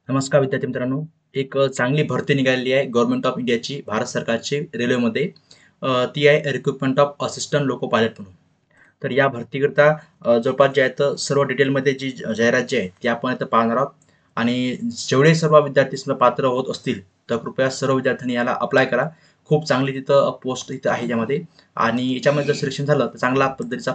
नमस्कार विद्यार्थी मित्रांनो. एक चांगली भरती निघालेली आहे गव्हर्नमेंट ऑफ इंडियाची, भारत सरकारची रेल्वेमध्ये. ती आहे recruitment of assistant loco pilot म्हणून. तर या भरतीकरता जवळपास जे आहेत सर्व डिटेलमध्ये जी जाहिरात जी आहे ती आपण इथं पाहणार आहोत. आणि जेवढे सर्व विद्यार्थी समजा पात्र होत असतील तर कृपया सर्व विद्यार्थ्यांनी याला अप्लाय करा. खूप चांगली तिथं पोस्ट इथं आहे याच्यामध्ये. आणि याच्यामध्ये जर सिलेक्शन झालं तर चांगला पद्धतीचा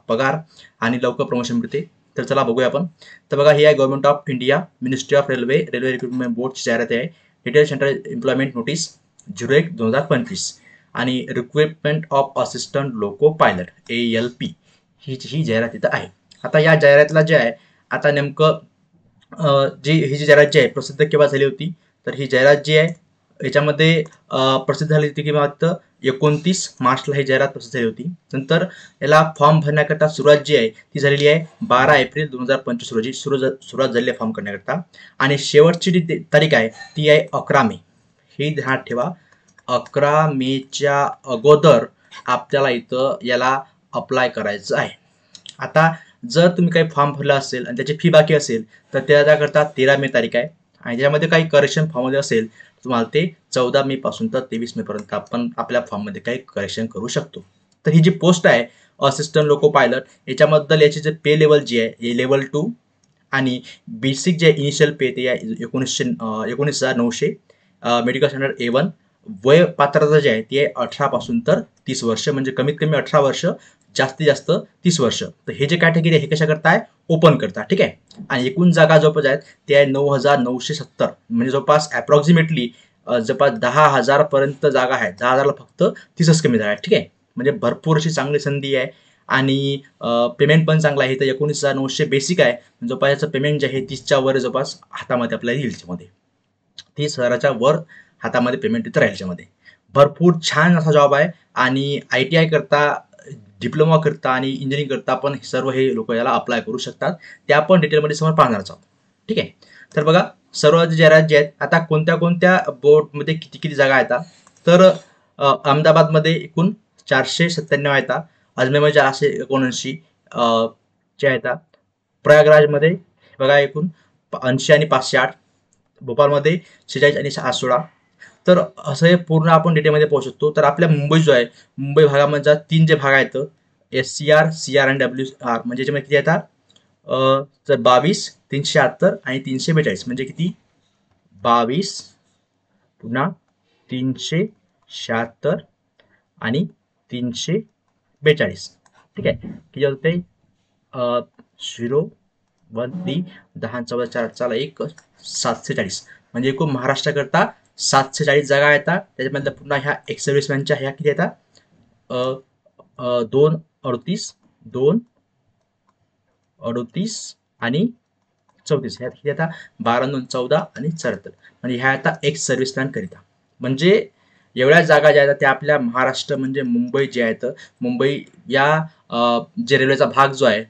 पगार आणि लवकर प्रमोशन मिळते. तर चला बघूया आपण. तर बघा, ही आहे government of India, ministry of railway recruitment बोर्डची जाहिरात आहे. डिटेल सेंट्रल एम्प्लॉयमेंट नोटीस 01/2025 आणि recruitment of assistant loco pilot ALP ही जाहिरात इथं आहे. आता या जाहिरातीला जे आहे, आता नेमकं ही जी जाहिरात जी आहे प्रसिद्ध केव्हा झाली होती, तर ही जाहिरात जी आहे याच्यामध्ये प्रसिद्ध झाली होती किंवा 29 मार्चला ही जाहिरात प्रसिद्ध झाली होती. नंतर याला फॉर्म भरण्याकरता सुरुवात जी आहे ती झालेली आहे 12 एप्रिल 2025 रोजी सुरुवात झालेली आहे फॉर्म करण्याकरता. आणि शेवटची जी तारीख आहे ती आहे 11 मे. ही ध्यानात ठेवा, 11 मेच्या अगोदर आपल्याला इथं याला अप्लाय करायचं आहे. आता जर तुम्ही काही फॉर्म भरला असेल आणि त्याची फी बाकी असेल तर त्याकरता 13 मे तारीख आहे. आणि त्याच्यामध्ये काही करेक्शन फॉर्ममध्ये असेल तुम्हाला ते 14 मे पासून तर 23 मे पर्यंत आपण आपल्या फॉर्ममध्ये काही करेक्शन करू शकतो. तर ही जी पोस्ट आहे असिस्टंट लोको पायलट, याच्याबद्दल याची जे पे लेवल जी आहे हे लेवल 2. आणि बेसिक जे इनिशियल पे ते आहे 19,900. Medical standard A1. वय पात्रता जी आहे ती आहे 18 पासून तर 30 वर्ष, म्हणजे कमीत कमी 18 वर्ष, जास्तीत जास्त 30 वर्ष. तर हे जे कॅटेगरी आहे हे कशा करताय, ओपन करता, ठीक आहे. आणि एकूण जागा जवळपास आहेत ते आहे 9,970, म्हणजे जवळपास अप्रॉक्सिमेटली जवळपास 10,000 पर्यंत जागा आहेत. 10,000ला फक्त 30च कमी जागा आहेत, ठीक आहे. म्हणजे भरपूर अशी चांगली संधी आहे. आणि पेमेंट पण चांगला आहे. तर 19,900 बेसिक आहे. जवळपास याचं पेमेंट जे आहे 30च्या वर जवळपास हातामध्ये आपल्याला येईल. त्याच्यामध्ये 30,000च्या वर हातामध्ये पेमेंट इथं राहील. त्याच्यामध्ये भरपूर छान असा जॉब आहे. आणि ITI करता, डिप्लोमा करता आणि इंजिनिअरिंग करता पण सर्व हे लोक याला अप्लाय करू शकतात. ते आपण डिटेलमध्ये समोर पाहणारच आहोत, ठीक आहे. तर बघा, सर्व जाहिरात जे आहेत आता कोणत्या कोणत्या बोर्डमध्ये किती किती जागा आहेत. तर अहमदाबादमध्ये एकूण 497 आहेत. अजमेरमध्ये 479 जे आहेत. प्रयागराजमध्ये बघा एकूण 80 आणि 508. भोपाळमध्ये 46 आणि 16. तर असं हे पूर्ण आपण डिटेलमध्ये पाहू शकतो. तर आपल्या मुंबई जो आहे, मुंबई भागामध्ये 3 जे भाग आहेत, SCR, CR आणि WR, म्हणजे याच्यामध्ये किती येतात, तर 22, 378 आणि 342, म्हणजे किती, 22 पुन्हा 376 आणि 342, ठीक आहे. किती होते, 0, 1, 3, 10, 14, 4, चला 1, 740, म्हणजे एकूण महाराष्ट्राकरता 740 जागा येतात. त्याच्यामधल्या पुन्हा ह्या एक्स सर्व्हिसमॅनच्या ह्या किती येतात, 2, 38, 2, 38 आणि 34, ह्या किती येतात, 12, 2, 14 आणि 74, म्हणजे ह्या आता एक्स सर्व्हिसमॅन करिता. म्हणजे एवढ्या जागा ज्या आहेत त्या आपल्या महाराष्ट्र म्हणजे मुंबई जे आहेत, मुंबई या जे रेल्वेचा भाग जो आहे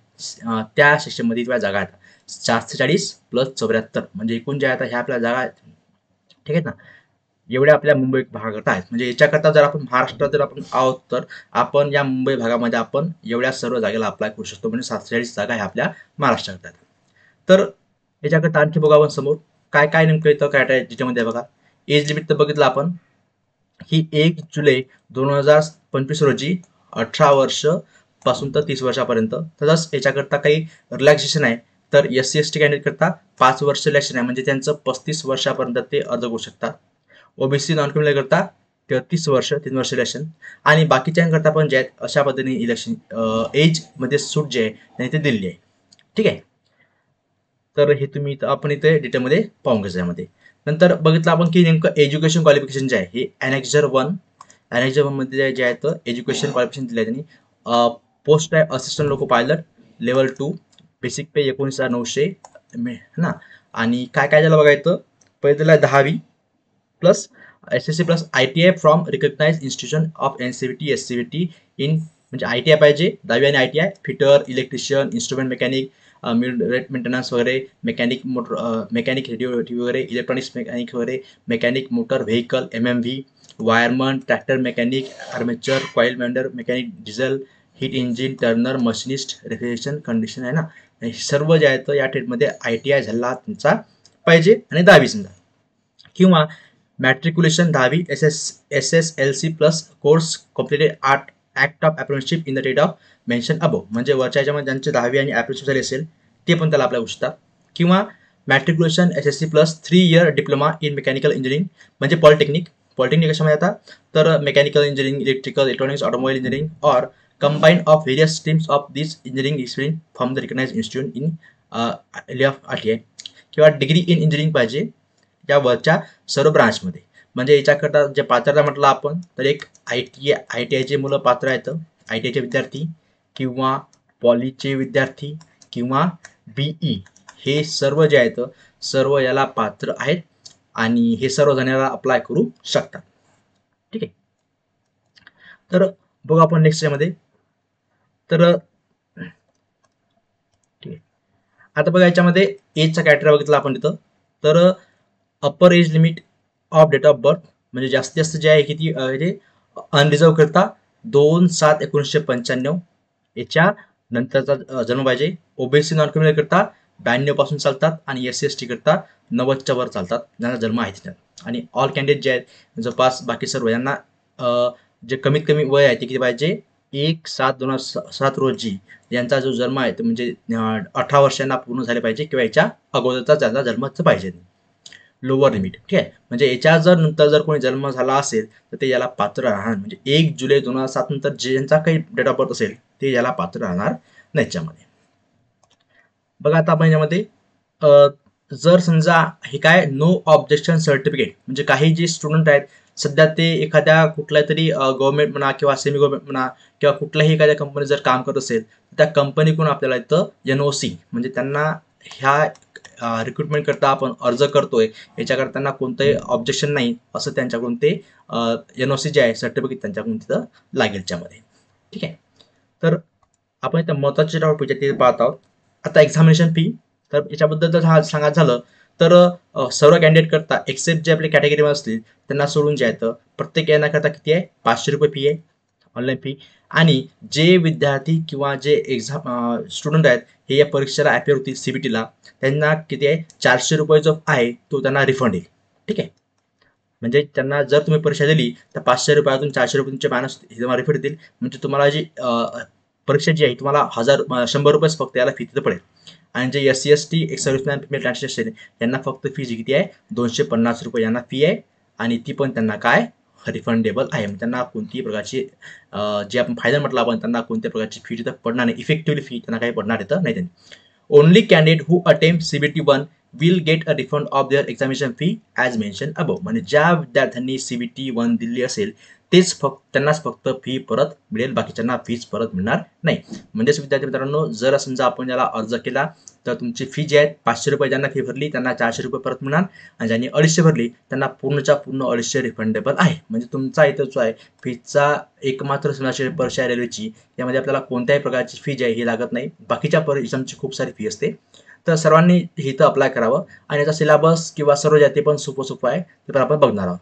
त्या सेक्शनमध्ये इतक्या जागा आहेत. 440 प्लस 74, म्हणजे एकूण ज्या आहेत ह्या आपल्या जागा आहेत, ठीक आहे ना. एवढ्या आपल्या मुंबई भागात आहेत. म्हणजे याच्याकरता जर आपण महाराष्ट्रात जर आपण आहोत तर आपण या मुंबई भागामध्ये आपण एवढ्या सर्व जागेला अप्लाय करू शकतो. म्हणजे 740 जागा ह्या आपल्या महाराष्ट्रात आहेत. तर याच्याकरता आणखी बघा आपण समोर काय काय नेमकं येतं, काय काय त्याच्यामध्ये बघा. एज लिमिट तर बघितलं आपण, ही 1 जुलै 2025 रोजी 18 वर्ष पासून तर 30 वर्षापर्यंत. तसंच याच्याकरता काही रिलॅक्सेशन आहे. तर SC ST कॅन्डिडेट करता 5 वर्ष रिलॅक्सेशन आहे, म्हणजे त्यांचं 35 वर्षापर्यंत ते अर्ज करू शकतात. OBC नॉन क्रिमिनल करता 33 वर्ष 3 वर्ष इलेक्शन. आणि बाकीच्यांकरता पण जे आहेत अशा पद्धतीने इलेक्शन एज मध्ये सूट जे आहे त्यांनी ते दिलेली आहे, ठीक आहे. तर हे तुम्ही आपण इथे डिटेलमध्ये पाहून घ्यायचं यामध्ये. नंतर बघितलं आपण की नेमकं एज्युकेशन क्वालिफिकेशन जे आहे हे Annexure 1 मध्ये जे आहे तर एज्युकेशन क्वालिफिकेशन दिलं आहे त्यांनी. पोस्ट आहे assistant loco pilot level 2, basic pay 19,900 ना. आणि काय काय त्याला बघायचं, पहिले त्याला 10वी plus SSC plus ITI from recognise institution of NCVT SCVT in, म्हणजे ITI पाहिजे 10वी आणि ITI fitter, electrician, instrument mechanic, maintenance वगैरे, मेकॅनिक मोटर, मेकॅनिक रेडिओ वगैरे, इलेक्ट्रॉनिक्स मेकॅनिक वगैरे, mechanic motor vehicle MMV, wireman, tractor mechanic, armature, coil mender mechanic, diesel, heat engine, turner, machinist, refrigeration condition आहे ना. हे सर्व जे आहेत या ट्रेडमध्ये ITI झाला तुमचा पाहिजे आणि 10वी समजा, किंवा मॅट्रिक्युलेशन 10वी SSLC plus course completed act of apprenticeship in the date of mention above, म्हणजे वरच्या याच्यामध्ये ज्यांचे 10वी आणि अप्रेंटिसशिप झाले असेल ते पण त्याला अप्लाय करू शकतात. किंवा matriculation SSC plus 3 year diploma in mechanical engineering, म्हणजे पॉलिटेक्निक कशामध्ये आता तर mechanical engineering, electrical, electronics, automobile engineering or combined of various streams of this engineering discipline from the recognized institute in RTI, किंवा degree in engineering पाहिजे या वरच्या सर्व ब्रांचमध्ये. म्हणजे याच्याकरता जे पात्रता म्हटलं आपण तर एक ITIचे मुलं पात्र आहेत, ITIचे विद्यार्थी किंवा पॉलीचे विद्यार्थी किंवा BE, हे सर्व जे आहेत सर्व याला पात्र आहेत आणि हे सर्व जण याला अप्लाय करू शकतात. ठीक आहे. तर बघू आपण नेक्स्ट मध्ये. तर ठीक आहे, आता बघा याच्यामध्ये एजचा क्रायटेरिया बघितला आपण तिथं. तर upper age limit of date of birth म्हणजे जास्तीत जास्त जे आहे किती अनरिझर्व करता 2/7/1995 याच्या नंतरचा जन्म पाहिजे. ओबीसी नॉन क्रिमिनल करता 92 पासून चालतात आणि SC/ST करता 90च्या वर चालतात ज्यांना जन्म आहे तिथे. आणि ऑल कॅन्डिडेट जे आहेत जवळपास बाकी सर्व यांना जे कमीत कमी वय आहे ते किती पाहिजे 1/7/2007 रोजी यांचा जो जन्म आहे तो म्हणजे 18 वर्षांना पूर्ण झाले पाहिजे किंवा याच्या अगोदरचा ज्यांचा जन्मच पाहिजे. Lower limit. ठीक आहे, म्हणजे याच्या जर नंतर जर कोणी जन्म झाला असेल तर ते याला पात्र राहणार, म्हणजे 1 जुलै 2007 नंतर ज्यांचा काही डेट ऑफ बर्थ असेल ते याला पात्र राहणार नाही याच्यामध्ये. बघा आता आपण यामध्ये जर समजा हे काय नो ऑब्जेक्शन सर्टिफिकेट, म्हणजे काही जे स्टुडंट आहेत सध्या ते एखाद्या कुठल्या तरी गव्हर्नमेंट म्हणा किंवा सेमी गव्हर्नमेंट म्हणा किंवा कुठल्याही एखाद्या कंपनी जर काम करत असेल तर त्या कंपनीकडून आपल्याला इथं NOC, म्हणजे त्यांना ह्या रिक्रुटमेंट करता आपण अर्ज करतोय याच्याकरता त्यांना कोणतंही ऑब्जेक्शन नाही असं त्यांच्याकडून ते NOC जे आहे सर्टिफिकेट त्यांच्याकडून तिथं लागेल त्याच्यामध्ये. ठीक आहे. तर आपण इथं महत्त्वाचे टॉपिक ते पाहत आहोत. आता एक्झामिनेशन फी, तर याच्याबद्दल जर सांगायचं झालं तर सर्व कॅन्डिडेट करता एक्सेप्ट जे आपले कॅटेगरीमध्ये असतील त्यांना सोडून जे आहेत प्रत्येक यांना करता किती आहे 500 रुपये फी आहे ऑनलाईन फी. आणि जे विद्यार्थी किंवा जे एक्झाम स्टुडंट आहेत हे या परीक्षेला अपिअर होतील CBTला त्यांना किती आहे 400 रुपये जो आहे तो त्यांना रिफंड येईल. ठीक आहे, म्हणजे त्यांना जर तुम्ही परीक्षा दिली तर 500 रुपयातून 400 रुपये तुमच्या मायनस तुम्हाला रिफंड येतील. म्हणजे तुम्हाला जी परीक्षा जी आहे तुम्हाला 100 रुपयेच फक्त याला फी तिथं पडेल. आणि जे SC/ST एक सर्व्हिसमॅन फिमेल ट्रान्सलेशन यांना फक्त फी जी किती आहे 250 रुपये यांना फी आहे आणि ती पण त्यांना काय रिफंडेबल आहे. त्यांना कोणतीही प्रकारची जे आपण फायदा म्हटलं आपण त्यांना कोणत्या प्रकारची फी तिथं पडणार नाही, इफेक्टिव्हली फी त्यांना काही पडणार येतं नाही. Only candidate who attempt CBT 1 will get a refund of their examination fee as mention above, म्हणजे ज्या विद्यार्थ्यांनी CBT 1 दिली असेल तेच त्यांनाच फक्त फी परत मिळेल, बाकीच्यांना फीज परत मिळणार नाही. म्हणजेच विद्यार्थी मित्रांनो जर समजा आपण याला अर्ज केला तर तुमची फी जी आहे 500 रुपये ज्यांना फी भरली त्यांना 400 रुपये परत मिळणार आणि ज्यांनी 250 भरली त्यांना पूर्णच्या पूर्ण 250 रिफंडेबल आहे. म्हणजे तुमचा इथं जो आहे फीचा एकमात्र समजा परीक्षा रेल्वेची यामध्ये आपल्याला कोणत्याही प्रकारची फी जी आहे ही लागत नाही. बाकीच्या एक्झामची खूप सारी फी असते. तर सर्वांनी हे इथं अप्लाय करावं आणि याचा सिलेबस किंवा सर्व जे ते पण सोपं आहे ते पण आपण बघणार आहोत.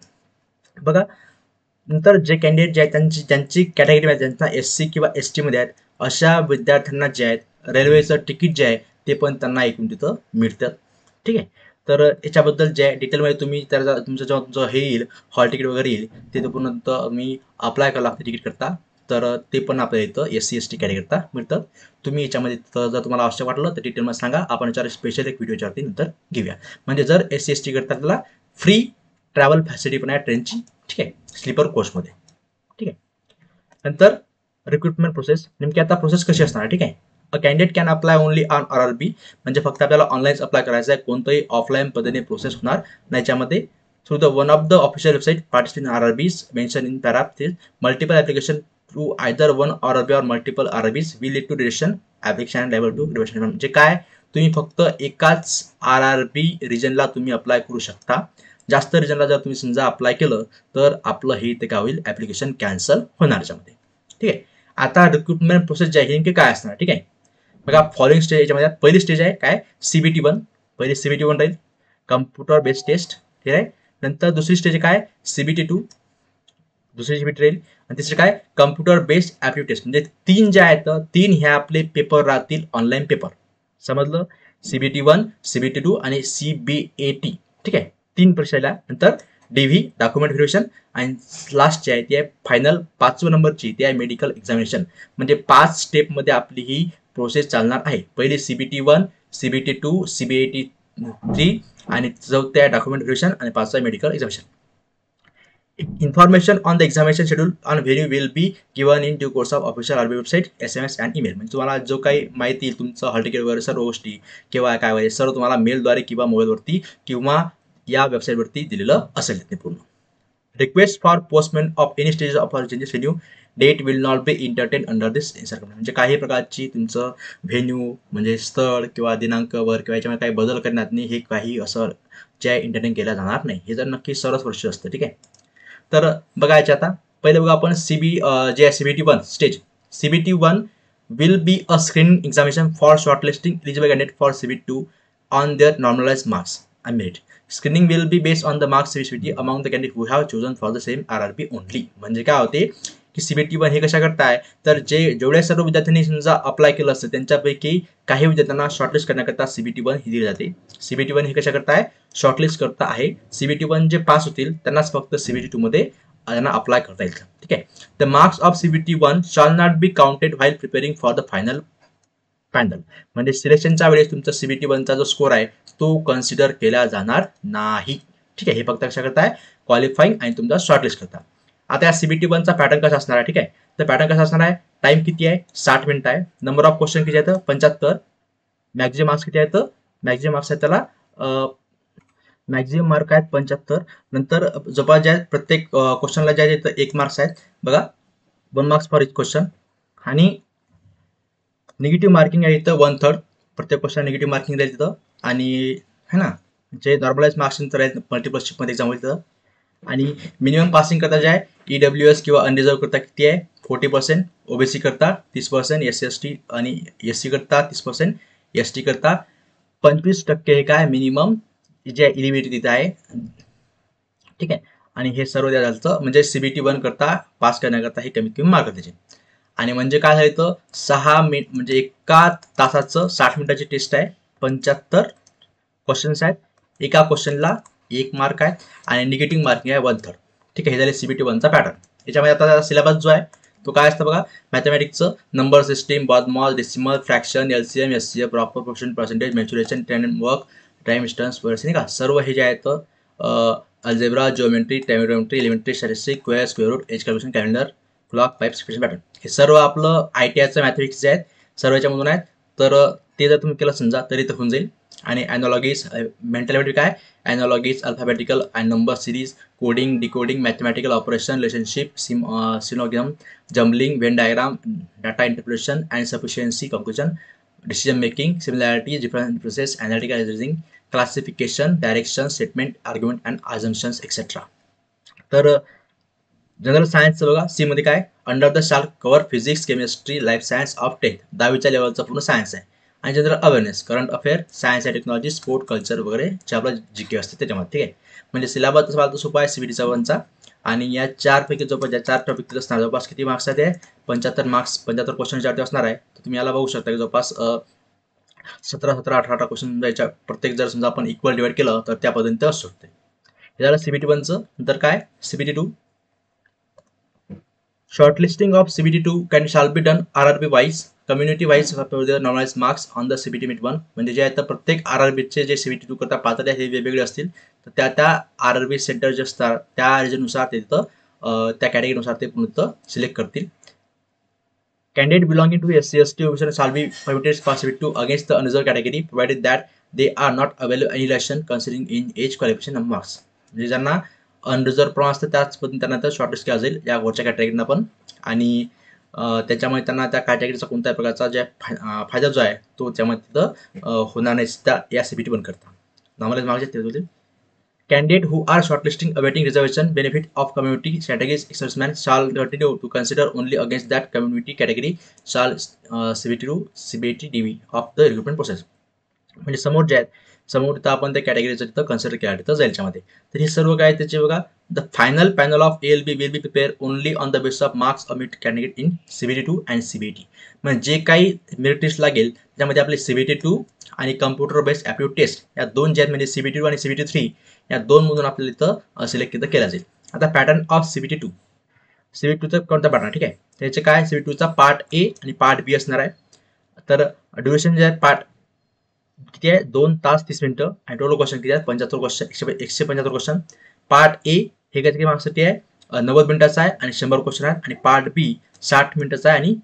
बघा नंतर जे कॅन्डिडेट जे आहेत ज्यांची कॅटेगरी आहे ज्यांचा SC किंवा ST मध्ये आहेत अशा विद्यार्थ्यांना जे आहेत रेल्वेचं तिकीट जे आहे ते पण त्यांना एकूण तिथं मिळतात. ठीक आहे, तर याच्याबद्दल जे आहे डिटेलमध्ये तुम्ही त्याचा तुमचं जो हे येईल हॉल तिकीट वगैरे येईल ते पूर्ण तुम्ही अप्लाय करावं लागतं तिकीट करता. तर ते पण आपल्या इथं SC/ST कॅटेगरीता मिळतं. तुम्ही याच्यामध्ये जर तुम्हाला आवश्यक वाटलं तर डिटेलमध्ये सांगा, आपण याच्यावर स्पेशल एक व्हिडिओ याच्यावरती नंतर घेऊया. म्हणजे जर SC/ST करता त्याला फ्री ट्रॅव्हल फॅसिलिटी पण आहे ट्रेनची. ठीक आहे, स्लीपर कोचमध्ये. ठीक आहे, नंतर रिक्रुटमेंट प्रोसेस नेमकी आता प्रोसेस कशी असणार. ठीक आहे, a candidate can apply only on RRB, म्हणजे फक्त आपल्याला ऑनलाईन अप्लाय करायचं आहे, कोणतंही ऑफलाईन पद्धतीने प्रोसेस होणार नाही. याच्यामध्ये through the one of the official website participate in RRBs mention in para multiple application through either one RRB or multiple RRBs will lead to direction application level to direction. म्हणजे काय तुम्ही फक्त एकाच RRB रिजनला तुम्ही apply करू शकता. जास्त रिजनला जर तुम्ही समजा अप्लाय केलं तर आपलं हे ते काय होईल ॲप्लिकेशन कॅन्सल होणार याच्यामध्ये. ठीक आहे, आता रिक्रुटमेंट प्रोसेस जे आहे नेमकी काय असणार. ठीक आहे, बघा फॉलोइंग स्टेज याच्यामध्ये पहिली स्टेज आहे काय CBT 1, पहिली CBT 1 राहील कम्प्युटर बेस्ड टेस्ट. ठीक आहे, नंतर दुसरी स्टेज काय CBT 2, दुसरी CBT राहील आणि तिसरी काय कम्प्युटर बेस्ड ॲप्टिट्यूड टेस्ट. म्हणजे 3 जे आहेत 3 हे आपले पेपर राहतील ऑनलाईन पेपर. समजलं, CBT1, CBT2 आणि CBAT. ठीक आहे, 3 परीक्षेला. नंतर DV डॉक्युमेंट व्हेरिफिकेशन आणि लास्ट जी आहे ती आहे फायनल 5व्या नंबरची, ती आहे मेडिकल एक्झामिनेशन. म्हणजे 5 स्टेपमध्ये आपली ही प्रोसेस चालणार आहे. पहिली CBT1, CBT2, CBAT3 आणि चौथ्या डॉक्युमेंट व्हेरिफिकेशन आणि 5वा medical examination. Information on the examination schedule and venue will be given in due course of official RBI website, SMS and email. म्हणजे तुम्हाला जो काही माहिती येईल तुमचं हॉल तिकीट वगैरे सर्व गोष्टी किंवा काय वगैरे सर्व तुम्हाला मेलद्वारे किंवा मोबाईलवरती किंवा या वेबसाईटवरती दिलेलं असेल ते पूर्ण. Request for postponement of any stage of changes venue date will not be entertain under this इन्सर्कम. म्हणजे काही प्रकारची तुमचं व्हेन्यू म्हणजे स्थळ किंवा दिनांकावर किंवा याच्यामध्ये काही बदल करण्यात नाही, हे काही असं जे इंटरटेन केलं जाणार नाही. हे जर नक्की सर्वच वर्ष असतं. ठीक आहे, तर बघायचे आता पहिले बघा आपण जे आहे CBT1 stage. CBT1 will be a screening examination for shortlisting eligible candidate for CBT2 on their normalized marks and merit. Screening will be based on the marks CBT among the candidates who have chosen for the same RRB only. म्हणजे काय होते की CBT1 हे कशा करताय, तर जेवढ्या सर्व विद्यार्थ्यांनी समजा अप्लाय केलं असतं त्यांच्यापैकी काही विद्यार्थ्यांना शॉर्टलिस्ट करण्याकरता CBT1 ही दिली जाते. CBT1 हे कशा करताय, शॉर्टलिस्ट करता आहे. CBT1 जे पास होतील त्यांनाच फक्त CBT2 मध्ये त्यांना अप्लाय करता येईल. ठीक आहे, the marks of CBT1 shawl not be counted while preparing for the final panel. म्हणजे सिलेक्शनच्या वेळेस तुमचा CBT1चा जो स्कोर आहे तो कन्सिडर केला जाणार नाही. ठीक आहे, हे फक्त कशा करताय, क्वालिफाईंग आणि तुमचा शॉर्टलिस्ट करता. आता या CBT1चा पॅटर्न कसा असणार आहे. ठीक आहे, तर पॅटर्न कसा असणार आहे, टाइम किती आहे, 60 मिनिट आहे. नंबर ऑफ क्वेश्चन किती आहेत, 75. मॅक्झिमम मार्क्स किती आहेत, मॅक्झिमम मार्क्स आहेत त्याला मॅक्झिमम मार्क आहेत 75. नंतर जवळपास ज्या प्रत्येक क्वेश्चनला ज्या आहेत 1 मार्क्स आहेत बघा, 1 मार्क्स फॉर इच क्वेश्चन. आणि निगेटिव्ह मार्किंग आहे इथं 1/3. प्रत्येक क्वेश्चन निगेटिव्ह मार्किंग राहील तिथं. आणि है ना, जे नॉर्मलाइज मार्क्स तर आहेत मल्टिपल शिफ्टमध्ये एक्झाम होईल तिथं. आणि मिनिमम पासिंग करता जे आहे EWS किंवा अनरिझर्व करता किती आहे, 40%. OBC करता 30%, SC/ST आणि SC करता 30%, ST करता 25% हे काय मिनिमम जे एलिजिबिलिटी तिथे आहे. ठीक आहे, आणि हे सर्व द्या झालं म्हणजे CBT1 करता पास करण्याकरता हे कमीत कमी मार्क त्याचे. आणि म्हणजे काय झालं तर 6 मिनिट म्हणजे एका तासाचं 60 मिनिटाची टेस्ट आहे. 75 क्वेश्चन्स आहेत, एका क्वेश्चनला 1 मार्क आहे आणि निगेटिव्ह मार्किंग आहे 1/3. ठीक आहे, हे झाले CBT1चा पॅटर्न. याच्यामध्ये आता सिलेबस जो आहे तो काय असतं बघा, मॅथमॅटिक्सचं number system, BODMAS, decimal, fraction, LCM, SCF, proper proportion, percentage, mensuration, work, time distance वगैरे नाही का, सर्व हे जे आहेत algebra, geometry, trigonometry, elementary, statistics, square root, age calculation, calendar, clock, pipe, special pattern, हे सर्व आपलं ITIचं मॅथमॅटिक्स जे आहेत सर्व याच्यामधून आहेत. तर ते जर तुम्ही केलं समजा तरी तर होऊन जाईल. आणि ॲनॉलॉगीज, मेंटल ॲबिलिटी काय, analogies, alphabetical and number series, coding, decoding, mathematical operation, relationship, sinogram, jumbling, Venn diagram, data interpretation and sufficiency, conclusion, decision making, similarities, differences, analytical reasoning, classification, direction, statement, argument and assumptions etcetera. तर general सायन्सचं बघा, C मध्ये काय, under the shall cover physics, chemistry, life science of 10th 10वीच्या लेवलचा पूर्ण science आहे. आणि general awareness, current affair, science and technology, sport, culture वगैरे जे आपलं GK असते त्याच्यामध्ये. ठीक आहे, म्हणजे सिलेबस तसा फालतू सोपा आहे CBT1चा. आणि या 4 पैकी जवळपास ज्या 4 टॉपिक असणार जवळपास किती मार्क्स आहेत, 75 मार्क्स, 75 क्वेश्चन ज्यावरती असणार आहे. तर तुम्ही याला बघू शकता की जवळपास 17-18 क्वेश्चन याच्या प्रत्येक जर समजा आपण इक्वल डिवाइड केलं तर त्या पद्धतीने असू शकते. हे झालं CBT1चं. नंतर काय, CBT2. Shortlisting of CBT2 shall be done RRB wise, community wise for the normalized marks on the CBT Meet 1. म्हणजे जे आता प्रत्येक RRBचे जे CBT2 करता पात्रता हे वेगवेगळे असतील. तर त्या RRB सेंटर जे असतात त्या रिजननुसार ते तिथं त्या कॅटेगरीनुसार ते पुन्हा सिलेक्ट करतील. Candidate belonging to SC/ST OBC shall be permitted for CBT2 against the unreserved category provided that they are not available any relation considering in age, qualification and marks. म्हणजे ज्यांना अनरिझर्व प्रमाण असतं त्याच पद्धतीने त्यांना शॉर्टलिस्ट केला जाईल या वरच्या कॅटेगरीना पण. आणि त्याच्यामुळे त्यांना त्या कॅटेगरीचा कोणत्याही प्रकारचा जे फायदा जो आहे तो त्यामध्ये तिथं होणार नाही त्या या CBT1 करता. नॉर्मलाइज मार्क्स ते होतील. Candidate who are shortlisting awaiting reservation benefit of community categories servicemen shall continue to consider only against that community category shall CBT2 CBAT DV of the recruitment process. म्हणजे समोर जे आहेत समोर तिथं आपण त्या कॅटेगरीचं तिथं कन्सिडर केला तिथं जाईल याच्यामध्ये. तर हे सर्व काय त्याचे बघा, the final panel of ALB will be prepare only on the basis of marks admit candidate in CBT2 and CBT. म्हणजे जे काही मेरिट लिस्ट लागेल त्यामध्ये आपले CBT2 आणि कम्प्युटर बेस्ड ॲप्टिट्यूड टेस्ट या दोन जे आहेत म्हणजे CBT2 आणि CBT3 या दोन मधून आपल्याला इथं सिलेक्ट तिथं केला जाईल. आता पॅटर्न ऑफ CBT2चा कोणता पॅटर्न, ठीक आहे. त्याचे काय CBT2चा पार्ट ए आणि पार्ट बी असणार आहे. तर ड्युरेशन जे आहे पार्ट किती आहे 2 तास 30 मिनिटं आणि टोटल क्वेश्चन किती आहे 75 क्वेश्चन 175 क्वेश्चन. पार्ट ए हे किती मार्क्ससाठी आहे 90 मिनिटाचा आहे आणि 100 क्वेश्चन आहेत आणि पार्ट बी 60 मिनिटाचा आहे आणि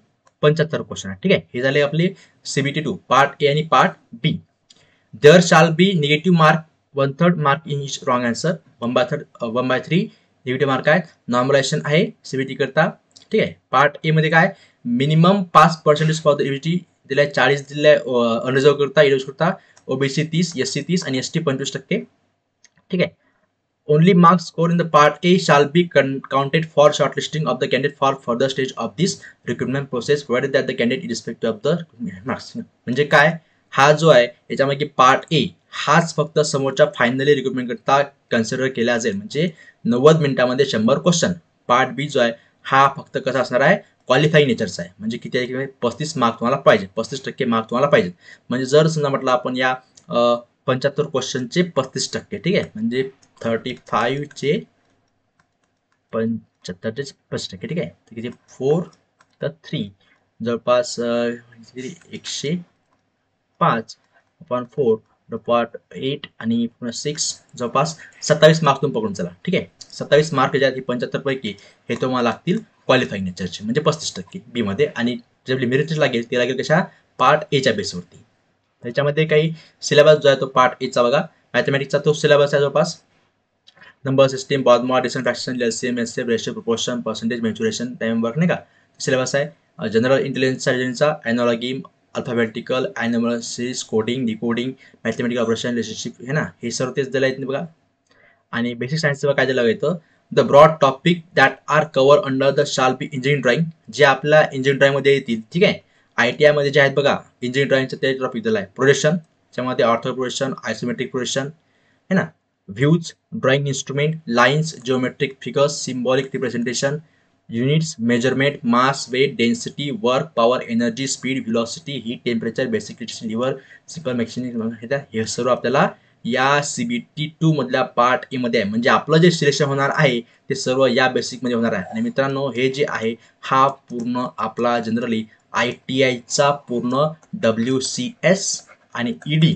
75 क्वेश्चन आहे, ठीक आहे. हे झाले आपले CBT2 पार्ट ए आणि part B. There shall be negative mark 1/3 mark in each wrong answer 1/3 negative mark आहे. नॉर्मलायझेशन आहे CBT करता, ठीक आहे. पार्ट ए मध्ये काय मिनिमम 5% फॉर द EBT दिलाय 40 दिलाय अनरिझर्व करता EWS करता, OBC 30, SC 30 आणि ST 25%, ठीक आहे. Only marks score in the part A shall be counted for shortlisting of the candidate for further stage of this recruitment process provided that the candidate is respective of the marks. म्हणजे काय हा जो आहे याच्यामध्ये part A हाच फक्त समोरच्या finally recruitment करता कन्सिडर केला जाईल, म्हणजे 90 मिनिटांमध्ये 100 क्वेश्चन. पार्ट बी जो आहे हा फक्त कसा असणार आहे क्वालिफाईंग नेचरचा आहे, म्हणजे किती आहे 35 मार्क तुम्हाला पाहिजे, 35% मार्क तुम्हाला पाहिजे. म्हणजे जर समजा म्हटलं आपण या 75 क्वेश्चनचे 35%, ठीक आहे, म्हणजे 35 चे 75 चे 35%, ठीक आहे. तर किती 4 तर 3 जवळपास 105 अपॉन 4 पार्ट 8 आणि 6 जवळपास 27 मार्क तुम्ही पकडून चला, ठीक आहे. 27 मार्क ज्या 75 पैकी हे तुम्हाला लागतील क्वालिफाईंग नेचरचे, म्हणजे 35% बी मध्ये. आणि जे मेरिट लागेल ते लागेल कशा पार्ट एच्या बेसवरती. त्याच्यामध्ये काही सिलेबस जो आहे तो पार्ट एचा बघा मॅथमॅटिक्सचा तो सिलेबस आहे जवळपास नंबर सिस्टीम बॉदमॉड डिसंट्रॅक्शन LCM SCM ratio proportion percentage mensuration time work नाही का सिलेबस आहे. जनरल इंटेलिजन्सचा एनॉलॉगी अल्फाबेटिकल ॲनिमल्सिस coding decoding mathematical operation relationship हे ना हे सर्व तेच दिलं आहेत बघा. आणि बेसिक सायन्सचं काय दिलं येतं the broad topic that are cover under the shall be engineering drawing जे आपल्या इंजिनिअरिंग ड्रॉइंगमध्ये येतील, ठीक आहे. ITI मध्ये जे आहेत बघा इंजिनिअरिंग ड्रॉइंगचं ते टॉपिक दिलं आहे. प्रोजेक्शन त्यामध्ये ऑर्थो प्रोजेक्शन आयसोमेट्रिक प्रोजेक्शन है ना, views drawing instrument lines geometric figures symbolic representation units measurement mass weight density work power energy speed velocity heat temperature basic lever simple mechanics हे सर्व आपल्याला या CBT2 मधल्या पार्ट ए मध्ये आहे. म्हणजे आपलं जे सिलेक्शन होणार आहे ते सर्व या बेसिक मध्ये होणार आहे. आणि मित्रांनो हे जे आहे हा पूर्ण आपला जनरली ITIचा पूर्ण WCS आणि ED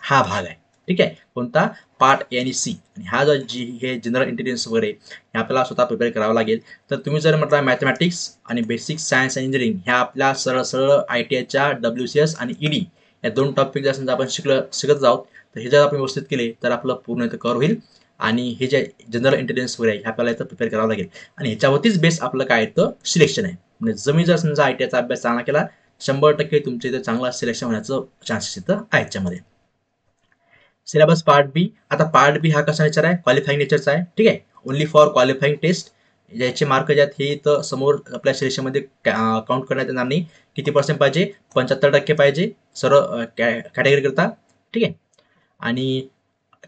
हा भाग आहे, ठीक आहे. कोणता पार्ट ए आणि सी. आणि हा जो जी हे जनरल इंटेलिजन्स वगैरे हे आपल्याला स्वतः प्रिपेअर करावं लागेल. तर तुम्ही जर म्हटलं मॅथमॅटिक्स आणि बेसिक सायन्स अँड इंजिनिअरिंग ह्या आपल्या सरळ सरळ ITIच्या WCS आणि ED या दोन टॉपिक जर समजा आपण शिकत आहोत तर हे जर आपण व्यवस्थित केले तर आपलं पूर्ण इथं कव्हर होईल. आणि हे जे जनरल इंटेलिजन्स वगैरे हे आपल्याला इथं प्रिपेअर करावं लागेल. आणि ह्याच्यावरतीच बेस आपलं काय येतं सिलेक्शन आहे. म्हणजे तुम्ही जर समजा ITIचा अभ्यास चांगला केला 100% तुमच्या इथं चांगला सिलेक्शन होण्याचं चान्सेस इथं आहे याच्यामध्ये. सिलेबस पार्ट बी. आता पार्ट बी हा कसा नेचर आहे क्वालिफाईंग नेचरचा आहे, ठीक आहे. ओनली फॉर क्वालिफाईंग टेस्ट ज्याचे मार्क जे आहेत हे तर समोर आपल्या सिलेक्शनमध्ये काउंट करण्यात येणार नाही. किती पर्सेंट पाहिजे 75% पाहिजे सर्व कॅटेगरी करता, ठीक आहे. आणि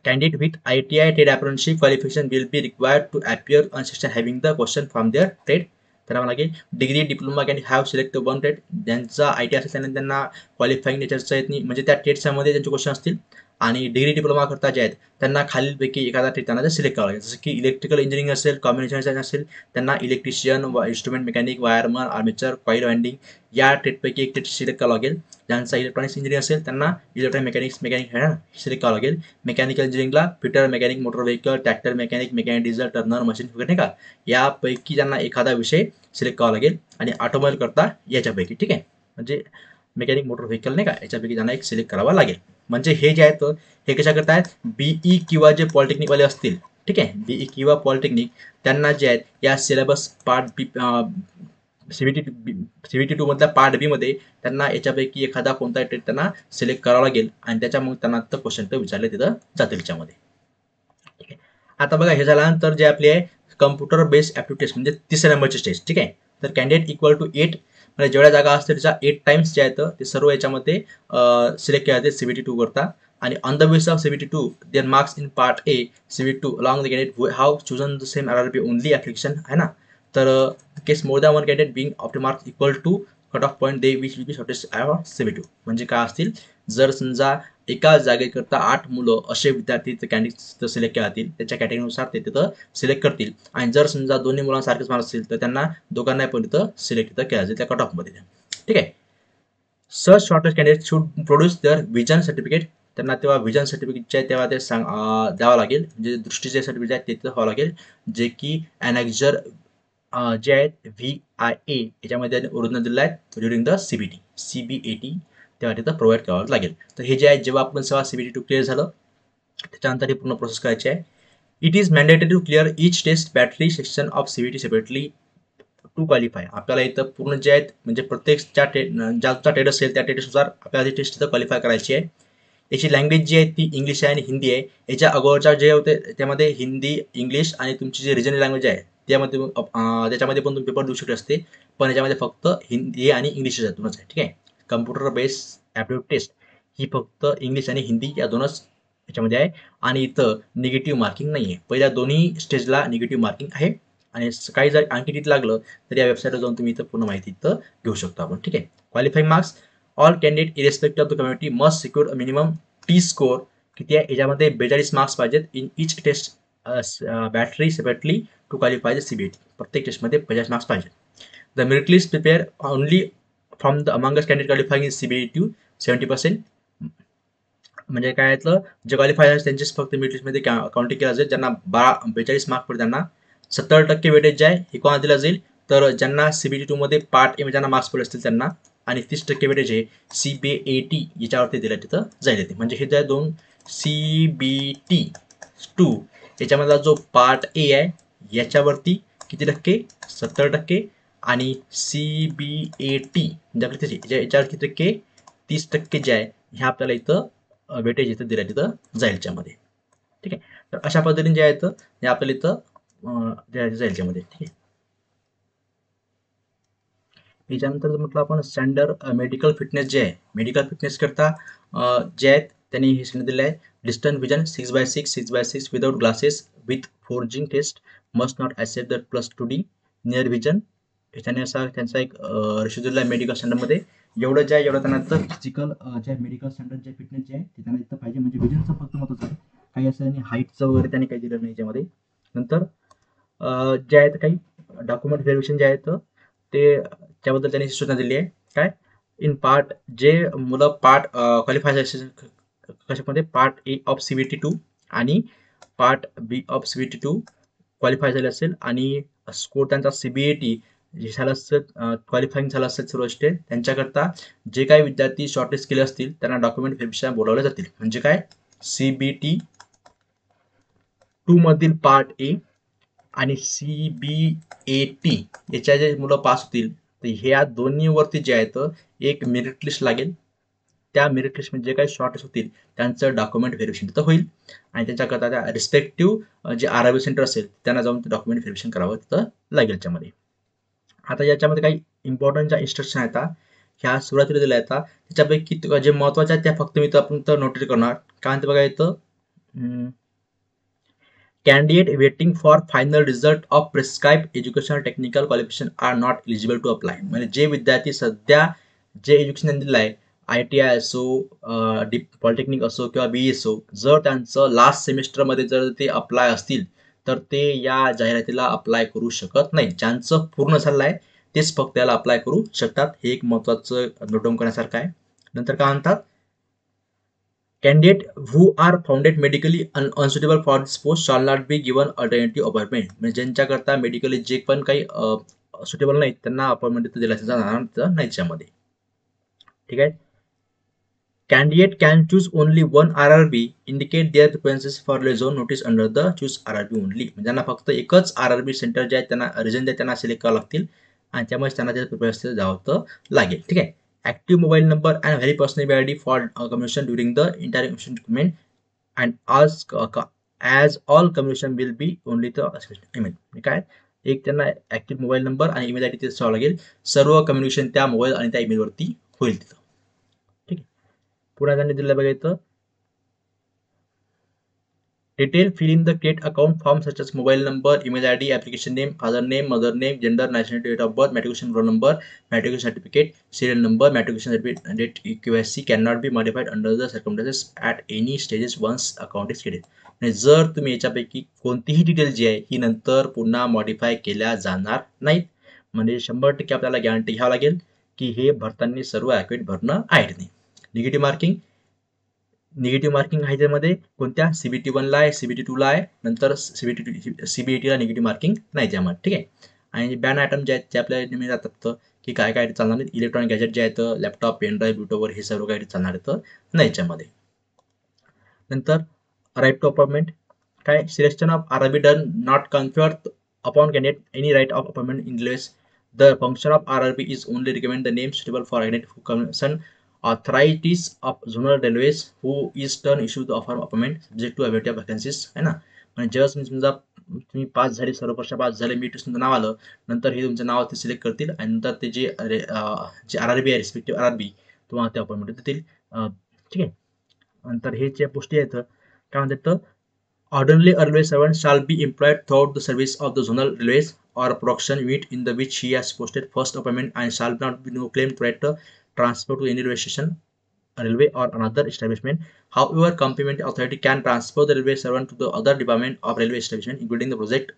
candidate with ITI trade apprenticeship qualification will be required to appear on section having the question from their trade. तर मागे degree diploma can have select one trade ज्यांचा ITI असेल त्यांना क्वालिफाईंग नेचरचा येत नाही म्हणजे त्या ट्रेडच्यामध्ये त्यांचे क्वेश्चन असतील. आणि डिग्री डिप्लोमा करता जे आहेत त्यांना खालीलपैकी एखादा ट्रेड त्यांना सिलेक्ट करावं लागेल. जसं की इलेक्ट्रिकल इंजिनिअरिंग असेल कॉम्बिनेशन असेल त्यांना electrician instrument mechanic wireman armature coil winding या ट्रेडपैकी एक ट्रेड सिलेक्ट करावं लागेल. ज्यांचा इलेक्ट्रॉनिक्स इंजिनिअर असेल त्यांना इलेक्ट्रॉनिक मेकॅनिक सिलेक्ट करावं लागेल. मेकॅनिकल इंजिनिअरिंगला fitter mechanic motor vehicle tractor mechanic mechanic diesel turner machine वगैरे नाही का यापैकी ज्यांना एखादा विषय सिलेक्ट करावा लागेल. आणि ऑटोमोबाईल करता याच्यापैकी, ठीक आहे. म्हणजे मेकॅनिक मोटर व्हेकल नाही का याच्यापैकी त्यांना एक सिलेक्ट करावा लागेल. म्हणजे हे जे आहेत हे कशा करतायत BE किंवा जे पॉलिटेक्निकवाले असतील, ठीक आहे. BE किंवा पॉलिटेक्निक त्यांना जे आहेत या सिलेबस पार्ट बी CBT2 मधल्या पार्ट बी मध्ये त्यांना याच्यापैकी एखादा कोणता ट्रेड त्यांना सिलेक्ट करावा लागेल. आणि त्याच्या मग त्यांना क्वेश्चन तर विचारले तिथं जातील त्याच्यामध्ये, ठीक आहे. आता बघा हे झाल्यानंतर जे आपली आहे कम्प्युटर बेस्ड ॲप्टिट्यूड टेस्ट म्हणजे 3ऱ्या नंबरची टेस्ट, ठीक आहे. तर कॅन्डिडेट इक्वल टू 8 म्हणजे जेवढ्या जागा असतील त्याच्या 8 टाइम्स जे आहेत ते सर्व याच्यामध्ये सिलेक्ट केले जाते CBT2 करता. आणि on the basis of CBT2 their marks in part A CBT2 along the candidate who have chosen the same RRB only application आहे ना. तर case more than one candidate being of the marks equal to cut off point they which will be shortest CBT2. म्हणजे काय असतील, जर समजा एका जागेकरता 8 मुलं असे विद्यार्थी कॅन्डिडेट सिलेक्ट केले त्याच्या कॅटेगरीनुसार ते तिथं सिलेक्ट करतील. आणि जर समजा दोन्ही मुलांसारखेच मार्क्स असतील तर त्यांना दोघांना पण तिथं सिलेक्ट केलं जाईल त्या कट ऑफमध्ये. ठीक आहे. Search shortest candidate should produce their vision certificate. त्यांना तेव्हा विजन सर्टिफिकेट आहे तेव्हा ते द्यावं लागेल, म्हणजे दृष्टीचे सर्टिफिकेट आहे ते व्हावं लागेल, जे की अनेक्झर जे आहेत VIA याच्यामध्ये ओरिजिनल दिलं आहे ड्युरिंग द CBAT तेव्हा तिथं प्रोव्हाइड करावं लागेल. तर हे जे आहे जेव्हा आपण CBT2 क्लिअर झालं त्याच्यानंतर ही पूर्ण प्रोसेस करायची आहे. It is mandatory to clear each test battery section of CBT separately to qualify. आपल्याला इथं पूर्ण जे आहेत म्हणजे प्रत्येक ज्याचा टेस्ट असेल त्या टेस्टनुसार आपल्याला ती टेस्ट इथं क्वालिफाय करायची आहे. याची लँग्वेज जी आहे ती इंग्लिश आहे आणि हिंदी आहे. याच्या अगोदरच्या जे होते त्यामध्ये हिंदी, इंग्लिश आणि तुमची जी रिजनल लँग्वेज आहे त्यामध्ये त्याच्यामध्ये पण तुम्ही पेपर देऊ शकले असते, पण याच्यामध्ये फक्त हिंदी आणि इंग्लिश यातूनच आहे. ठीक आहे. कम्प्युटर बेस्ड ॲप्टिट्यूड टेस्ट ही फक्त इंग्लिश आणि हिंदी या दोनच याच्यामध्ये आहे आणि इथं निगेटिव्ह मार्किंग नाही आहे. पहिल्या दोन्ही स्टेजला निगेटिव्ह मार्किंग आहे आणि काही जर आणखी तिथं लागलं तर या वेबसाईटवर जाऊन तुम्ही इथं पूर्ण माहिती इथं घेऊ शकतो आपण. ठीक आहे. Qualifying marks all candidate irrespective of the community must secure minimum T score किती आहे याच्यामध्ये 42 मार्क्स पाहिजेत in each test battery separately to qualify the CBT. प्रत्येक टेस्टमध्ये 42 मार्क्स पाहिजे. The merit list prepare only from the amongst candidate qualifying in CBT 70%. म्हणजे काय यातलं जे क्वालिफाय आहे त्यांचेच फक्त मेरिट लिस्टमध्ये काउंटिंग केलं जाईल. ज्यांना 42 मार्क पडले त्यांना 70% वेटेज जे आहे हे कोणाला दिलं जाईल, तर ज्यांना CBT2 मध्ये पार्ट ए ज्यांना मार्क्स पडले असतील त्यांना, आणि 30% वेटेज आहे CBAT याच्यावरती दिलं तिथं जाईल येते. म्हणजे हे जे दोन CBT2 याच्यामधला जो पार्ट ए आहे याच्यावरती किती टक्के, 70%, आणि CBAT याच्यावर किती टक्के, 30% जे आहे हे आपल्याला इथं वेटेज इथं दिलं तिथं जाईल याच्यामध्ये. ठीक आहे. तर अशा पद्धतीने जे आहे हे आपल्याला इथं जाईल याच्यामध्ये. ठीक आहे. याच्यानंतर म्हटलं आपण स्टँडर्ड मेडिकल फिटनेस जे आहे, मेडिकल फिटनेस करता जे आहेत त्यांनी हे सांगितलं दिलं आहे. Distance vision 6x6 without glasses with forging test must not accept the +2D near vision. याच्याने असा त्यांचा एक रेशो दिला आहे मेडिकल स्टँडर्डमध्ये. एवढं जे आहे एवढं त्यांना तर फिजिकल जे मेडिकल स्टँडर्ड जे फिटनेस जे आहे ते त्यांना इथं पाहिजे, म्हणजे विजनचं फक्त महत्त्वाचं आहे. काही असं आणि हाईटचं वगैरे त्यांनी काही दिलं नाही याच्यामध्ये. नंतर जे आहेत काही डॉक्युमेंट व्हेरिफिकेशन जे आहेत ते त्याबद्दल त्यांनी सूचना दिली आहे. काय इन पार्ट जे मुलं पार्ट क्वालिफाय कशामध्ये पार्ट ए ऑफ CBT2 आणि part B of CBT2 qualify झाले असेल आणि स्कोर त्यांचा CBAT जे झालं असेल क्वालिफाईंग झालं असेल सर्व स्टेट त्यांच्याकरता जे काही विद्यार्थी शॉर्टलिस्ट केले असतील त्यांना डॉक्युमेंट व्हेरिफिकेशन बोलावले जातील. म्हणजे काय CBT2 मधील पार्ट ए आणि CBAT याच्या जे मुलं पास होतील तर ह्या दोन्हीवरती जे आहे तर एक मेरिट लिस्ट लागेल. त्या मेरिट लिस्टमध्ये जे काही शॉर्टलिस्ट होतील त्यांचं डॉक्युमेंट व्हेरिफिकेशन तिथं होईल आणि त्यांच्याकरता त्या रिस्पेक्टिव्ह जे RRB सेंटर असेल त्यांना जाऊन ते डॉक्युमेंट व्हेरिफिकेशन करावं तिथं लागेल याच्यामध्ये. आता याच्यामध्ये काही इम्पॉर्टंट ज्या इन्स्ट्रक्शन आहेत ह्या सुरुवातीला दिल्या आहेत त्याच्यापैकी जे महत्त्वाच्या आहेत त्या फक्त मी आपण तर नोटेट करणार. कारण ते बघा येतं candidate waiting for final result of prescribed educational technical qualification are not eligible to apply. म्हणजे जे विद्यार्थी सध्या जे एज्युकेशन दिलं आहे ITI असो पॉलिटेक्निक असो किंवा BE असो, जर त्यांचं लास्ट सेमिस्टरमध्ये जर ते अप्लाय असतील तर ते या जाहिरातीला अप्लाय करू शकत नाही. ज्यांचं पूर्ण झालं आहे तेच फक्त याला अप्लाय करू शकतात. हे एक महत्त्वाचं नोट डाऊन करण्यासारखं आहे. नंतर काय म्हणतात, candidate who are found medically unsuitable for this post shall not be given alternative appointment. म्हणजे ज्यांच्याकरता मेडिकली जे पण काही सुटेबल नाही त्यांना अपॉइंटमेंट दिलं जाणार नाही त्याच्यामध्ये. ठीक आहे. Candidate can choose only one RRB, indicate their preferences for liaison notice under the choose RRB only. म्हणजे त्यांना फक्त एकच RRB सेंटर जे आहे त्यांना रिजन जे त्यांना सिलेक्ट करावं लागतील आणि त्यामुळे त्यांना त्याच्या प्रिफरन्स जावं लागेल. ठीक आहे. Active mobile number and very personal ID for communication during the entire communication document and as all communication will be only the email. काय एक त्यांना ऍक्टिव्ह मोबाईल नंबर आणि ईमेल आयडी तिथे असावं लागेल. सर्व कम्युनिकेशन त्या मोबाईल आणि त्या ईमेलवरती होईल तिथं. ठीक आहे. पुढे त्यांनी दिलं बघा इथं Detail fill in the create account form such as mobile number, email ID, application name, father name, mother name, gender, nationality, date of birth, matriculation roll number, matriculation certificate, serial number, matriculation certificate, date QSC cannot be modified under the circumstances at any stages once account is created. आणि जर तुम्ही याच्यापैकी कोणतीही detail जी आहे ही नंतर पुन्हा modify केल्या जाणार नाहीत. म्हणजे 100% आपल्याला गॅरंटी घ्यावं लागेल की हे भरताना सर्व ॲक्युरेट भरणं आहे नाही. निगेटिव्ह मार्किंग आहे त्यामध्ये कोणत्या CBT 1ला आहे, CBT 2ला आहे, नंतर CBETला निगेटिव्ह मार्किंग नाही त्यामध्ये. ठीक आहे. आणि बॅन आयटम जे आहेत ते आपल्याला नेहमी जातात की काय काय चालणार नाही. इलेक्ट्रॉनिक गॅजेट जे आहेत लॅपटॉप, पेन ड्राईव्ह, ब्लूटूथवर हे सर्व काही चालणार आहेत नाही याच्यामध्ये. नंतर राईट टू अपॉइंटमेंट काय selection of RRB done not conferred upon candidate any right of appointment in railways. The function of RRB is only recommend the name suitable for candidate who concern authorities of zonal railways who is turn issue the offer appointment subject to availability of vacancies है ना. म्हणजे जेव्हा समजा तुम्ही pass झाले, सर्व परीक्षा pass झाले, मी तुमचं नाव आलं, नंतर हे तुमचं नाव ते सिलेक्ट करतील आणि नंतर ते जे RRB आहे रिस्पेक्टिव्ह RRB तुम्हाला ते अपॉइंटमेंट देतील. ठीक आहे. नंतर हे जे पोस्टी आहेत काय म्हणतात, ordinarily a railway servant shall be employed throughout the service of the zonal railways or production unit in the which he has posted first appointment and shall not be no claim to right transfer to any railway station, railway or another establishment. However, competent authority can transfer the railway servant to the other department of railway establishment, including the project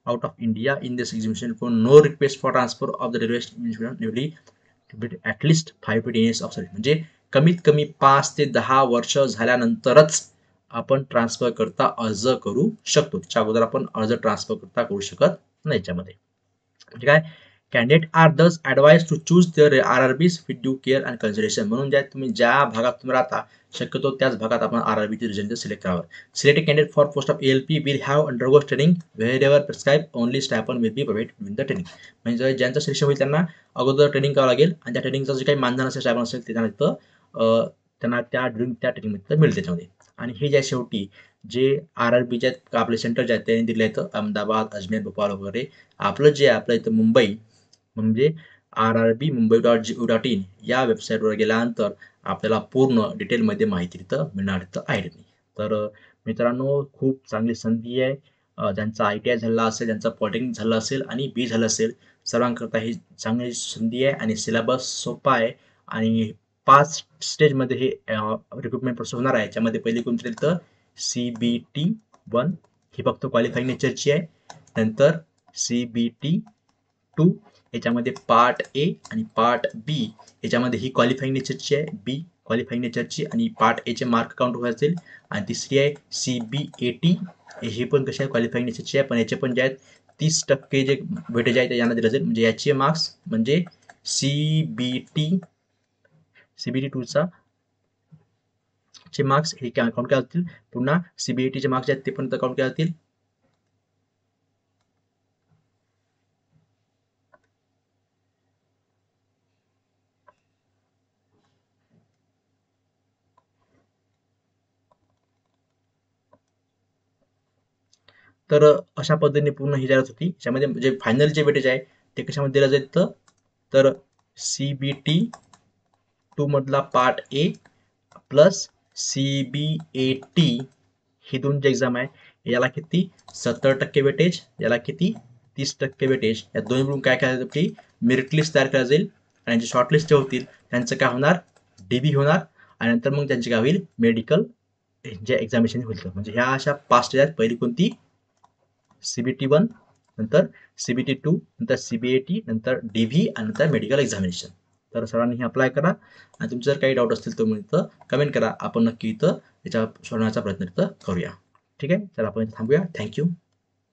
out of India in this examination for no request for transfer of the railway establishment at least 5 to 10 years of service. म्हणजे कमीत कमी 5 ते 10 वर्ष झाल्यानंतरच आपण transfer करता अर्ज करू शकतो. त्याच्या अगोदर आपण अर्ज ट्रान्सफर करता करू शकत नाही याच्यामध्ये. म्हणजे काय candidate are thus advised to choose their RRBs with due care and consideration. म्हणून ज्या तुम्ही ज्या भागात तुम्ही राहता शक्यतो त्याच भागात आपण RRBचे रिझल्ट सिलेक्ट करावं. Selected candidate for post of ALP will have undergo training wherever prescribe only stipend will be provide in the training. म्हणजे ज्यांचं सिलेक्शन होईल त्यांना अगोदर ट्रेनिंग करावं लागेल आणि त्या ट्रेनिंगचं जे काही मानधन असेल स्टायपन असेल ते त्यांना त्या ट्रेनिंगमध्ये मिळेल त्याच्यामध्ये. आणि हे जे शेवटी जे RRB जे आहेत आपले सेंटर जे आहेत त्यांनी दिले आहेत अहमदाबाद, अजमेर, भोपाळ वगैरे. आपलं जे आपलं इथं मुंबई म्हणजे RRBmumbai.go.in या वेबसाईटवर गेल्यानंतर आपल्याला पूर्ण डिटेलमध्ये माहिती तिथं मिळणार आहे. तर मित्रांनो खूप चांगली संधी आहे. ज्यांचा ITI झाला असेल, ज्यांचा पॉलिटेक्निक झालं असेल आणि B झालं असेल सर्वांकरता ही चांगली संधी आहे आणि सिलेबस सोपा आहे आणि 5 स्टेजमध्ये हे रिक्रुटमेंट प्रोसेस होणार आहे. याच्यामध्ये पहिली कोणती तर CBT 1 ही फक्त क्वालिफाईंग नेचरची आहे. नंतर CBT 2 याच्यामध्ये पार्ट A आणि पार्ट B याच्यामध्ये ही क्वालिफाईंग नेचरची आहे, B क्वालिफाईंग नेचरची आणि पार्ट A चे मार्क काउंट होत असतील. आणि तिसरी आहे CBAT ही पण कशी आहे क्वालिफाईंग नेचरची आहे, पण याचे पण जे आहेत 30% जे वेटेज आहे त्याच्यानं दिलं जाईल. म्हणजे याचे मार्क्स म्हणजे CBT 2चा चे मार्क्स हे काउंट केले जातील. पुन्हा CBAT चे मार्क्स आहेत ते पण काउंट केले जातील. तर अशा पद्धतीने पूर्ण ही जाहिरात होती. त्याच्यामध्ये जे फायनल जे वेटेज आहे ते कशामध्ये दिलं जाईल तर CBT 2 मधला पार्ट A प्लस CBAT ही दोन जे एक्झाम आहे याला किती 70% वेटेज, याला किती 30% वेटेज. या दोन्ही मिळून काय करायचं की मेरिट लिस्ट तयार करायला जाईल आणि जे शॉर्टलिस्ट होतील त्यांचं काय होणार DB होणार आणि नंतर मग त्यांची काय होईल मेडिकल जे एक्झामिनेशन होईल. म्हणजे ह्या अशा 5 स्टेज आहेत. पहिली कोणती CBT 1, नंतर CBT 2, नंतर CBAT, नंतर DB आणि नंतर मेडिकल एक्झामिनेशन. तर सर्वांनी हे अप्लाय करा आणि तुमचं जर काही डाऊट असतील तर इथं कमेंट करा. आपण नक्की इथं याच्या सोडवण्याचा प्रयत्न करूया. ठीक आहे, तर आपण इथं थांबूया. थँक्यू.